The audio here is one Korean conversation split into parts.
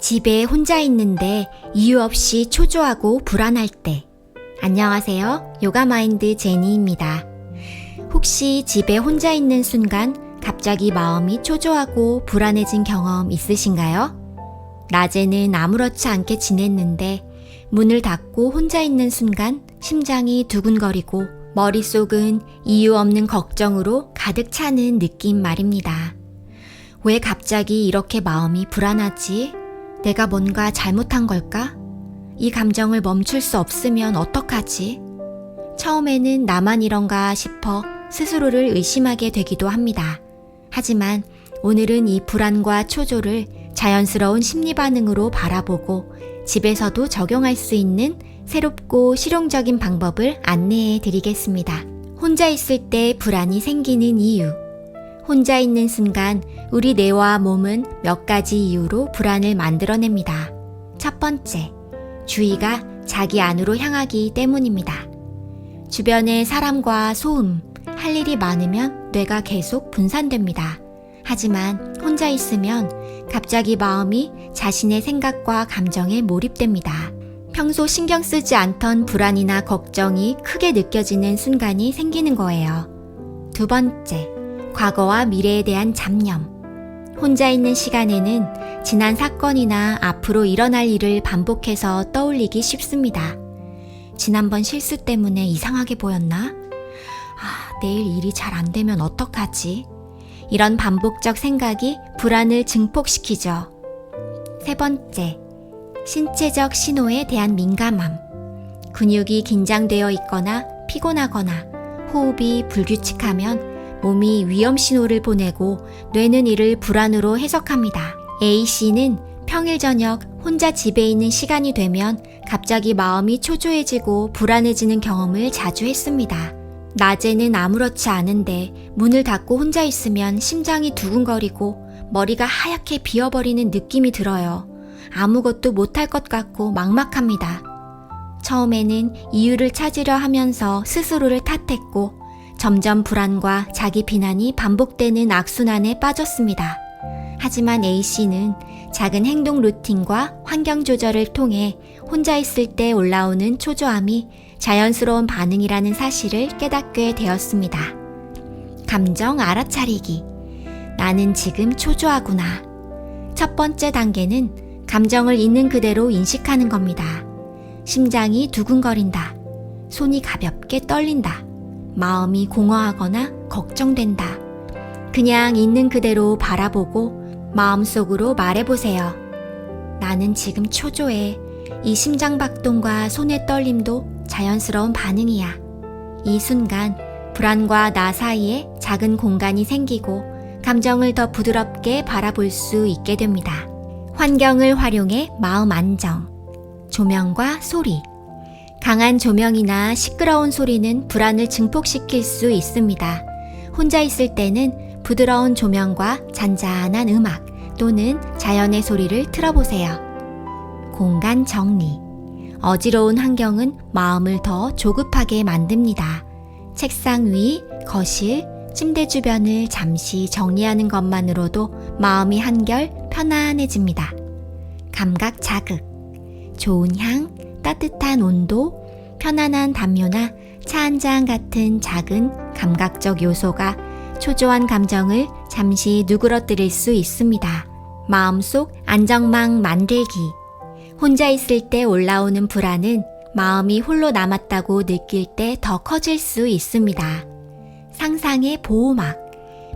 집에 혼자 있는데 이유 없이 초조하고 불안할 때. 안녕하세요. 요가마인드 제니입니다. 혹시 집에 혼자 있는 순간 갑자기 마음이 초조하고 불안해진 경험 있으신가요? 낮에는 아무렇지 않게 지냈는데 문을 닫고 혼자 있는 순간 심장이 두근거리고 머릿속은 이유 없는 걱정으로 가득 차는 느낌 말입니다. 왜 갑자기 이렇게 마음이 불안하지? 내가 뭔가 잘못한 걸까? 이 감정을 멈출 수 없으면 어떡하지? 처음에는 나만 이런가 싶어 스스로를 의심하게 되기도 합니다. 하지만 오늘은 이 불안과 초조를 자연스러운 심리 반응으로 바라보고 집에서도 적용할 수 있는 새롭고 실용적인 방법을 안내해 드리겠습니다. 혼자 있을 때 불안이 생기는 이유. 혼자 있는 순간 우리 뇌와 몸은 몇 가지 이유로 불안을 만들어냅니다. 첫 번째, 주의가 자기 안으로 향하기 때문입니다. 주변의 사람과 소음, 할 일이 많으면 뇌가 계속 분산됩니다. 하지만 혼자 있으면 갑자기 마음이 자신의 생각과 감정에 몰입됩니다. 평소 신경 쓰지 않던 불안이나 걱정이 크게 느껴지는 순간이 생기는 거예요. 두 번째, 과거와 미래에 대한 잡념. 혼자 있는 시간에는 지난 사건이나 앞으로 일어날 일을 반복해서 떠올리기 쉽습니다. 지난번 실수 때문에 이상하게 보였나? 내일 일이 잘 안 되면 어떡하지? 이런 반복적 생각이 불안을 증폭시키죠. 세 번째, 신체적 신호에 대한 민감함. 근육이 긴장되어 있거나 피곤하거나 호흡이 불규칙하면 몸이 위험 신호를 보내고 뇌는 이를 불안으로 해석합니다. A씨는 평일 저녁 혼자 집에 있는 시간이 되면 갑자기 마음이 초조해지고 불안해지는 경험을 자주 했습니다. 낮에는 아무렇지 않은데 문을 닫고 혼자 있으면 심장이 두근거리고 머리가 하얗게 비어버리는 느낌이 들어요. 아무것도 못할 것 같고 막막합니다. 처음에는 이유를 찾으려 하면서 스스로를 탓했고 점점 불안과 자기 비난이 반복되는 악순환에 빠졌습니다. 하지만 A씨는 작은 행동 루틴과 환경 조절을 통해 혼자 있을 때 올라오는 초조함이 자연스러운 반응이라는 사실을 깨닫게 되었습니다. 감정 알아차리기. 나는 지금 초조하구나. 첫 번째 단계는 감정을 있는 그대로 인식하는 겁니다. 심장이 두근거린다. 손이 가볍게 떨린다. 마음이 공허하거나 걱정된다. 그냥 있는 그대로 바라보고 마음속으로 말해보세요. 나는 지금 초조해. 이 심장박동과 손의 떨림도 자연스러운 반응이야. 이 순간 불안과 나 사이에 작은 공간이 생기고 감정을 더 부드럽게 바라볼 수 있게 됩니다. 환경을 활용해 마음 안정. 조명과 소리. 강한 조명이나 시끄러운 소리는 불안을 증폭시킬 수 있습니다. 혼자 있을 때는 부드러운 조명과 잔잔한 음악 또는 자연의 소리를 틀어보세요. 공간 정리. 어지러운 환경은 마음을 더 조급하게 만듭니다. 책상 위, 거실, 침대 주변을 잠시 정리하는 것만으로도 마음이 한결 편안해집니다. 감각 자극. 좋은 향, 따뜻한 온도, 편안한 담요나 차 한 잔 같은 작은 감각적 요소가 초조한 감정을 잠시 누그러뜨릴 수 있습니다. 마음속 안정망 만들기. 혼자 있을 때 올라오는 불안은 마음이 홀로 남았다고 느낄 때 더 커질 수 있습니다. 상상의 보호막.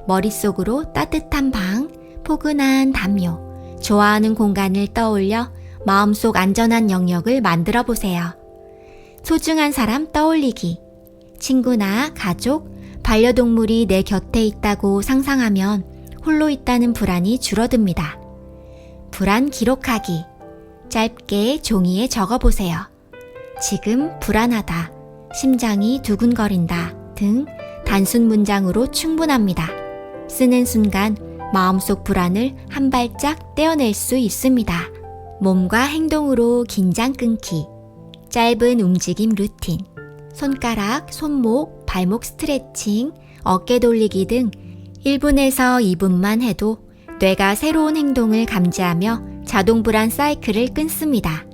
머릿속으로 따뜻한 방, 포근한 담요, 좋아하는 공간을 떠올려 마음속 안전한 영역을 만들어 보세요. 소중한 사람 떠올리기. 친구나 가족, 반려동물이 내 곁에 있다고 상상하면 홀로 있다는 불안이 줄어듭니다. 불안 기록하기. 짧게 종이에 적어보세요. 지금 불안하다, 심장이 두근거린다 등 단순 문장으로 충분합니다. 쓰는 순간 마음속 불안을 한 발짝 떼어낼 수 있습니다. 몸과 행동으로 긴장 끊기. 짧은 움직임 루틴. 손가락, 손목, 발목 스트레칭, 어깨 돌리기 등 1분에서 2분만 해도 뇌가 새로운 행동을 감지하며 자동 불안 사이클을 끊습니다.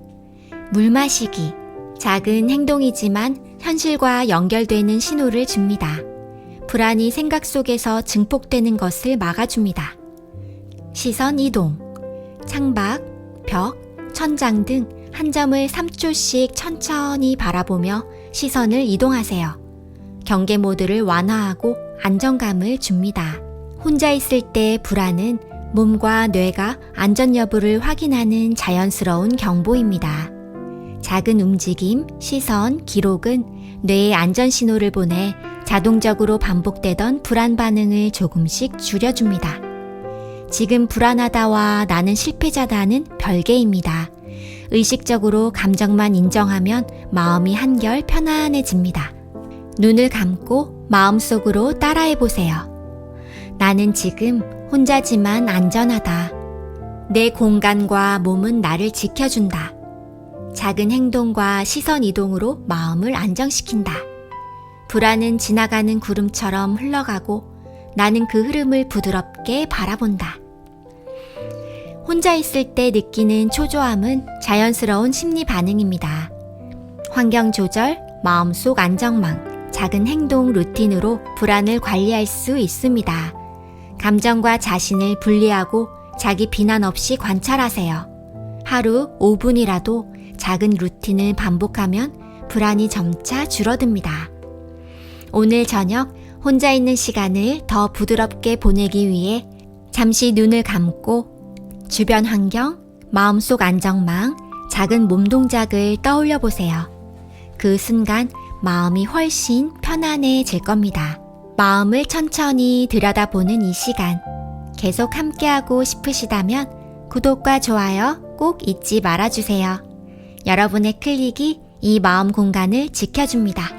물 마시기. 작은 행동이지만 현실과 연결되는 신호를 줍니다. 불안이 생각 속에서 증폭되는 것을 막아줍니다. 시선 이동. 창밖, 벽, 천장 등 한 점을 3초씩 천천히 바라보며 시선을 이동하세요. 경계 모드를 완화하고 안정감을 줍니다. 혼자 있을 때 불안은 몸과 뇌가 안전 여부를 확인하는 자연스러운 경보입니다. 작은 움직임, 시선, 기록은 뇌에 안전 신호를 보내 자동적으로 반복되던 불안 반응을 조금씩 줄여줍니다. 지금 불안하다와 나는 실패자다는 별개입니다. 의식적으로 감정만 인정하면 마음이 한결 편안해집니다. 눈을 감고 마음속으로 따라해보세요. 나는 지금 혼자지만 안전하다. 내 공간과 몸은 나를 지켜준다. 작은 행동과 시선 이동으로 마음을 안정시킨다. 불안은 지나가는 구름처럼 흘러가고 나는 그 흐름을 부드럽게 바라본다. 혼자 있을 때 느끼는 초조함은 자연스러운 심리 반응입니다. 환경 조절, 마음속 안정망, 작은 행동 루틴으로 불안을 관리할 수 있습니다. 감정과 자신을 분리하고 자기 비난 없이 관찰하세요. 하루 5분이라도 작은 루틴을 반복하면 불안이 점차 줄어듭니다. 오늘 저녁 혼자 있는 시간을 더 부드럽게 보내기 위해 잠시 눈을 감고 주변 환경, 마음속 안정망, 작은 몸 동작을 떠올려 보세요. 그 순간 마음이 훨씬 편안해질 겁니다. 마음을 천천히 들여다보는 이 시간, 계속 함께하고 싶으시다면 구독과 좋아요 꼭 잊지 말아주세요. 여러분의 클릭이 이 마음 공간을 지켜줍니다.